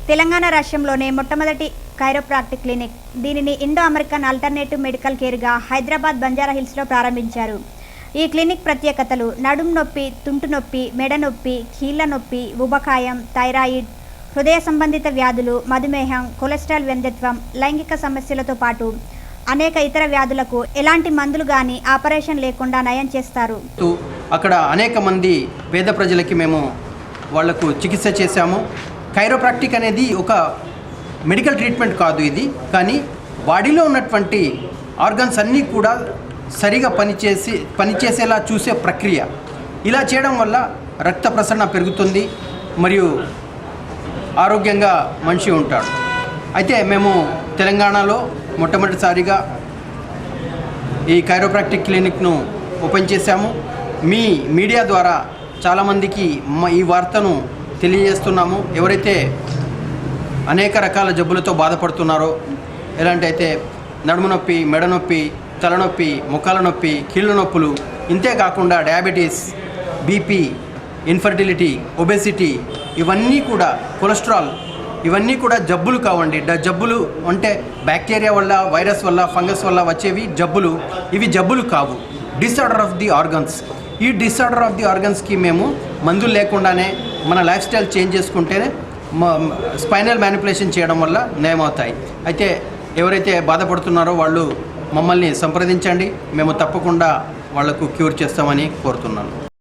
తెలంగాణ రాష్ట్రంలోనే మొట్టమొదటి chiropractic clinic. దీనిని ఇండో అమెరికన్ ఆల్టర్నేటివ్ మెడికల్ కేర్గా హైదరాబాద్ బంజారాహిల్స్లో ప్రారంభించారు. ఈ క్లినిక్ ప్రత్యేకతలు: నడుము నొప్పి, తుంటు నొప్పి, మెడ నొప్పి, కీళ్ల నొప్పి, ఊబకాయం, థైరాయిడ్, హృదయ సంబంధిత వ్యాధులు, మధుమేహం, కొలెస్ట్రాల్ వ్యంధ్యత్వం, లైంగిక సమస్యలతో పాటు అనేక ఇతర వ్యాధులకు ఎలాంటి మందులు కానీ ఆపరేషన్ లేకుండా నయం చేస్తారు. అక్కడ అనేక మంది పేద ప్రజలకి మేము వాళ్లకు చికిత్స చేశాము. కైరోప్రాక్టిక్ అనేది ఒక మెడికల్ ట్రీట్మెంట్ కాదు ఇది, కానీ బాడీలో ఉన్నటువంటి ఆర్గన్స్ అన్నీ కూడా సరిగా పనిచేసేలా చూసే ప్రక్రియ. ఇలా చేయడం వల్ల రక్త ప్రసరణ పెరుగుతుంది మరియు ఆరోగ్యంగా మనిషి ఉంటాడు. అయితే మేము తెలంగాణలో మొట్టమొదటిసారిగా ఈ కైరోప్రాక్టిక్ క్లినిక్ను ఓపెన్ చేశాము. మీ మీడియా ద్వారా చాలామందికి ఈ వార్తను తెలియజేస్తున్నాము. ఎవరైతే అనేక రకాల జబ్బులతో బాధపడుతున్నారో, ఎలాంటి అయితే నడుము నొప్పి, మెడ నొప్పి, తలనొప్పి, ముఖాల నొప్పి, కీళ్ళ నొప్పులు, ఇంతే కాకుండా డయాబెటీస్, బీపీ, ఇన్ఫర్టిలిటీ, ఒబెసిటీ, ఇవన్నీ కూడా కొలెస్ట్రాల్, ఇవన్నీ కూడా జబ్బులు కావండి. జబ్బులు అంటే బ్యాక్టీరియా వల్ల, వైరస్ వల్ల, ఫంగస్ వల్ల వచ్చేవి జబ్బులు. ఇవి జబ్బులు కావు, డిసార్డర్ ఆఫ్ ది ఆర్గన్స్. ఈ డిసార్డర్ ఆఫ్ ది ఆర్గన్స్కి మేము మందులు లేకుండానే మన లైఫ్ స్టైల్ చేంజ్ చేసుకుంటేనే స్పైనల్ మ్యానిపులేషన్ చేయడం వల్ల నయమవుతాయి. అయితే ఎవరైతే బాధపడుతున్నారో వాళ్ళు మమ్మల్ని సంప్రదించండి. మేము తప్పకుండా వాళ్లకు క్యూర్ చేస్తామని కోరుతున్నాను.